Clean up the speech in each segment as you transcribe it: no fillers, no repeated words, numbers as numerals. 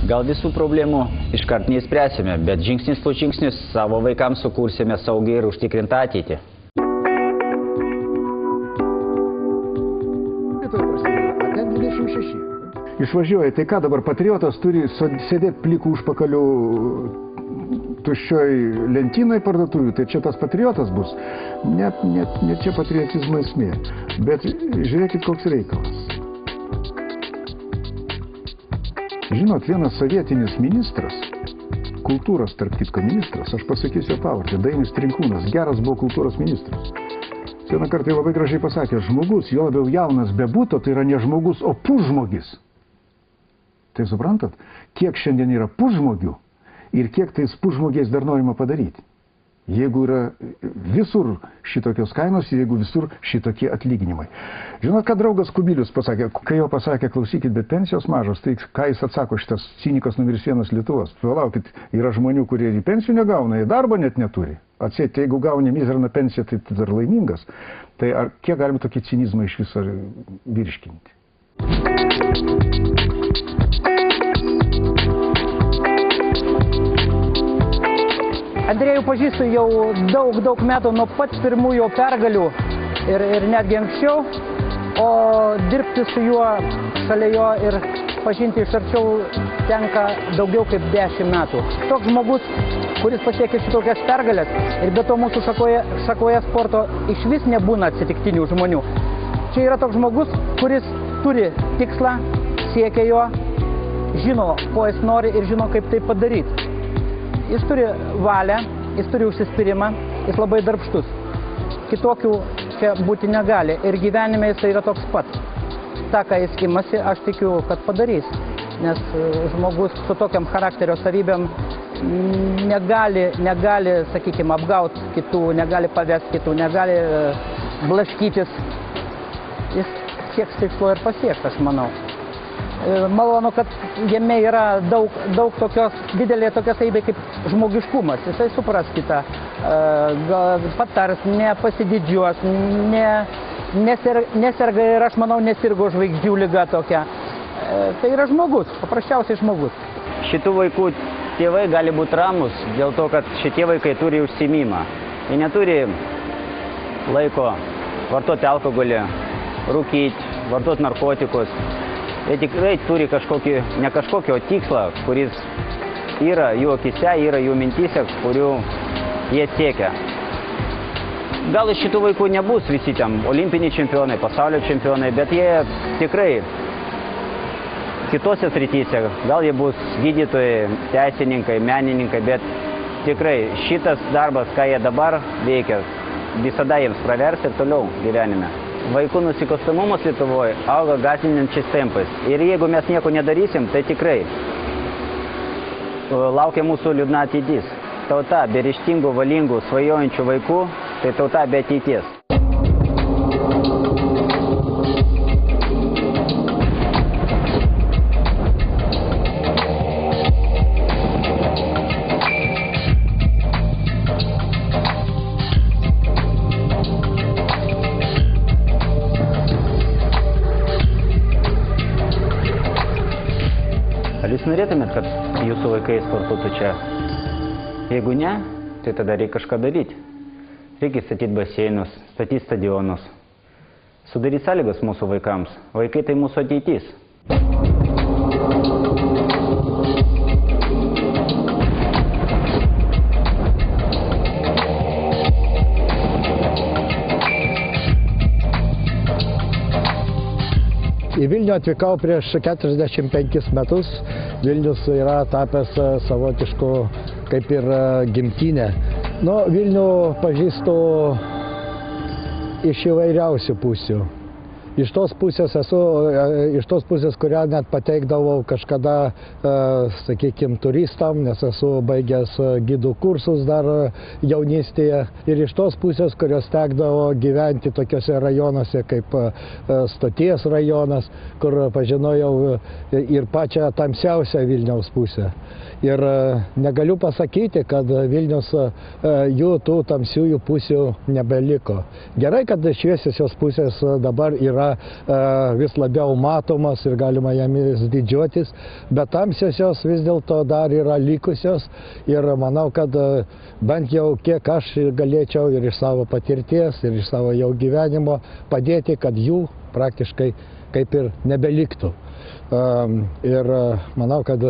Gal visų problemų iškart neįspręsime, bet žingsnis po žingsnis savo vaikams sukursime saugiai ir užtikrintą ateitį. Išvažiuoja, tai ką dabar patriotas turi sėdėti plikų užpakalių tuščioj lentynoj parduotuvių, tai čia tas patriotas bus. Net čia patriotizmo esmė. Bet žiūrėkit, koks reikalas. Žinot, vienas sovietinis ministras, kultūros tarp kitko ministras, aš pasakysiu jo pavardę, Dainis Trinkūnas, geras buvo kultūros ministras. Vieną kartą labai gražiai pasakė, žmogus, jo labiau jaunas bebūtų, tai yra ne žmogus, o pusžmogis. Tai suprantat, kiek šiandien yra pusžmogių ir kiek tais pusžmogiais dar norima padaryti. Jeigu yra visur šitokios kainos, jeigu visur šitokie atlyginimai. Žinot, ką draugas Kubilius pasakė, kai jo pasakė, klausykit, bet pensijos mažos, tai ką jis atsako šitas cinikas numeris 1 Lietuvos? Palaukit, yra žmonių, kurie ir pensijų negauna, ir darbo net neturi. Atsėti, jeigu gauni mizerną pensiją, tai dar laimingas. Tai kiek galima tokį cinizmą iš viso virškinti? Andrėjų pažįstu jau daug metų nuo pat pirmųjų pergalių ir netgi anksčiau, o dirbti su juo, šalia jo ir pažinti iš arčiau tenka daugiau kaip 10 metų. Toks žmogus, kuris pasiekė šitokias pergalės ir be to mūsų šakoje sporto iš vis nebūna atsitiktinių žmonių. Čia yra toks žmogus, kuris turi tikslą, siekia jo, žino, ko jis nori ir žino, kaip tai padaryti. Jis turi valią, jis turi užsispyrimą, jis labai darbštus. Kitokių čia būti negali ir gyvenime jis yra toks pat. Ta, ką jis imasi, aš tikiu, kad padarys. Nes žmogus su tokiam charakterio savybėm negali, sakykime, apgauti kitų, negali pavesti kitų, negali blaškytis. Jis sieks tikslo ir pasieks, aš manau. Malonu, kad jame yra daug didelė tokia savybė kaip žmogiškumas. Jisai supras kitą, patars, nepasididžiuos, neserga ir aš manau nesirgo žvaigždžių liga tokia. Tai yra žmogus, paprasčiausiai žmogus. Šitų vaikų tėvai gali būti ramus dėl to, kad šitie vaikai turi užsiėmimą. Jie neturi laiko vartoti alkoholį, rūkyti, vartoti narkotikus. Jie tikrai turi ne kažkokį, o tikslą, kuris yra jų akise, yra jų mintyse, kurių jie siekia. Gal iš šitų vaikų nebus visi ten olimpiniai čempionai, pasaulio čempionai, bet jie tikrai kitose srityse, gal jie bus gydytojai, teisininkai, menininkai, bet tikrai šitas darbas, ką jie dabar veikia, visada jiems pravers ir toliau gyvenime. Vaikų nusikalstamumas Lietuvoje auga gąsdinančiais tempais. Ir jeigu mes nieko nedarysim, tai tikrai laukia mūsų liūdna ateitis. Tauta be ryžtingų, valingų, svajojančių vaikų, tai tauta be ateities. Ar jūs norėtumėt, kad jūsų vaikai sportuotų čia? Jeigu ne, tai tada reikia kažką daryti. Reikia statyti baseinus, statyti stadionus. Sudaryti sąlygas mūsų vaikams. Vaikai tai mūsų ateitis. Į Vilnių atvykau prieš 45 metus. Vilnius yra tapęs savotišku kaip ir gimtinė. Vilnių pažįstu iš įvairiausių pusių. Iš tos pusės, kurią net pateikdavau kažkada, sakykime, turistam, nes esu baigęs gidų kursus dar jaunystėje. Ir iš tos pusės, kurios tekdavo gyventi tokiuose rajonuose kaip Stoties rajonas, kur pažinojau ir pačią tamsiausią Vilniaus pusę. Ir negaliu pasakyti, kad Vilnius jų tų tamsiųjų pusių nebeliko. Gerai, kad šviesiosios pusės dabar yra yra vis labiau matomas ir galima jomis didžiuotis, bet tamsiosios vis dėlto dar yra likusios ir manau, kad bent jau kiek aš galėčiau ir iš savo patirties, ir iš savo jau gyvenimo padėti, kad jų praktiškai kaip ir nebeliktų. Ir manau, kad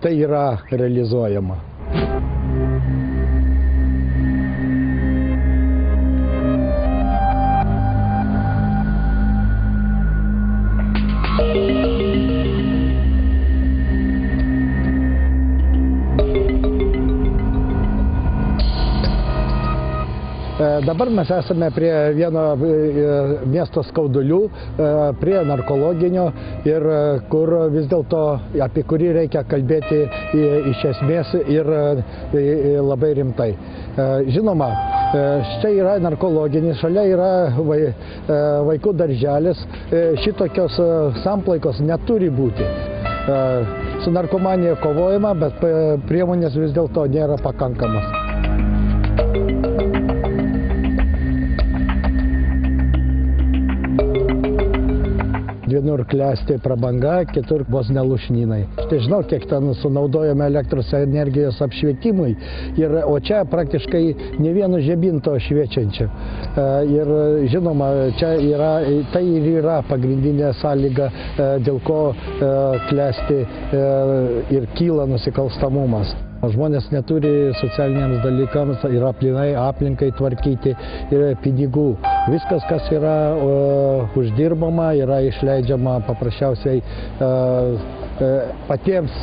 tai yra realizuojama. Dabar mes esame prie vieno miesto skaudulių, prie narkologinio ir kur vis dėlto apie kurį reikia kalbėti iš esmės ir labai rimtai. Žinoma, štai yra narkologinis, šalia yra vaikų darželis, šitokios samplaikos neturi būti. Su narkomanija kovojama, bet priemonės vis dėlto nėra pakankamas. Vienur klesti prabanga, kitur vos ne lūšnynai. Štai žinau, kiek ten sunaudojame elektros energijos apšvietimui, o čia praktiškai ne vieno žibinto šviečiančio. Ir žinoma, čia tai ir yra pagrindinė sąlyga, dėl ko klesti ir kyla nusikalstamumas. Žmonės neturi socialiniams dalykams ir aplinkai tvarkyti ir pinigų. Viskas, kas yra uždirbama, yra išleidžiama paprasčiausiai patiems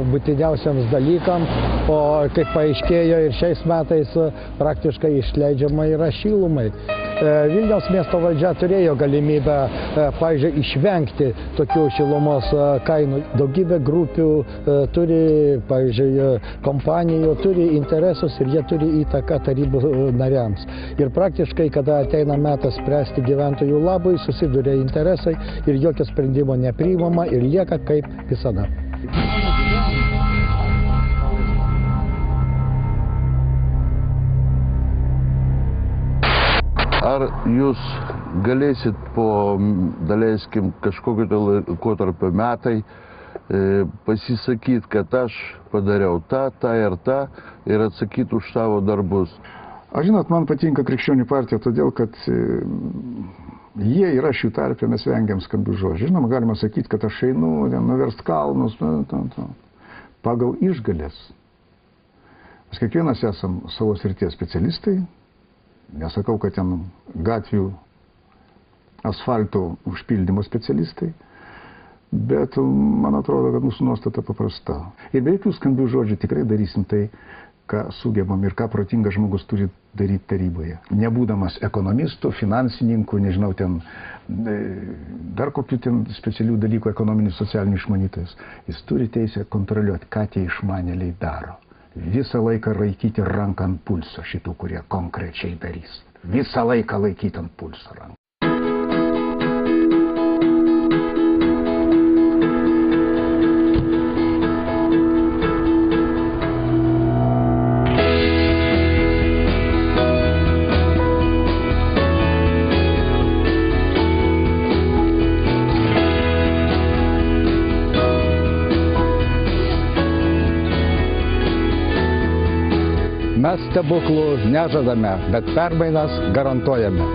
būtiniausiams dalykams, o kaip paaiškėjo ir šiais metais praktiškai išleidžiama yra šilumai. Vilniaus miesto valdžia turėjo galimybę, pavyzdžiui, išvengti tokių šilumos kainų. Daugybė grupių turi, pavyzdžiui, kompanijų, turi interesus ir jie turi įtaką tarybų nariams. Ir praktiškai, kada ateina metas spręsti gyventojų labui, susiduria interesai ir jokio sprendimo nepriimama ir lieka kaip visada. Ar jūs galėsit po, daleiskim, kažkokio laikotarpio metai pasisakyti, kad aš padariau tą ir atsakyti už savo darbus? Aš žinot, man patinka Krikščionių partija, todėl kad jie yra šių tarpė, mes vengiam skambių žodžių. Žinoma, galima sakyti, kad aš einu, nuverst kalnus, pagal išgalės. Mes kiekvienas esam savo srities specialistai. Nesakau, kad ten gatvių asfalto užpildymo specialistai, bet man atrodo, kad mūsų nuostata paprasta. Ir be jokių skambių žodžių tikrai darysim tai, ką sugebam ir ką protingas žmogus turi daryti taryboje. Nebūdamas ekonomistų, finansininkų, nežinau, ten dar kokių ten specialių dalykų, ekonominių, socialinių išmanytojas. Jis turi teisę kontroliuoti, ką tie išmanėliai daro. Visą laiką laikyti ranką ant pulso šitų, kurie konkrečiai darys. Visą laiką laikyti ant pulso ranką. Mes stebuklų nežadame, bet permainas garantuojame.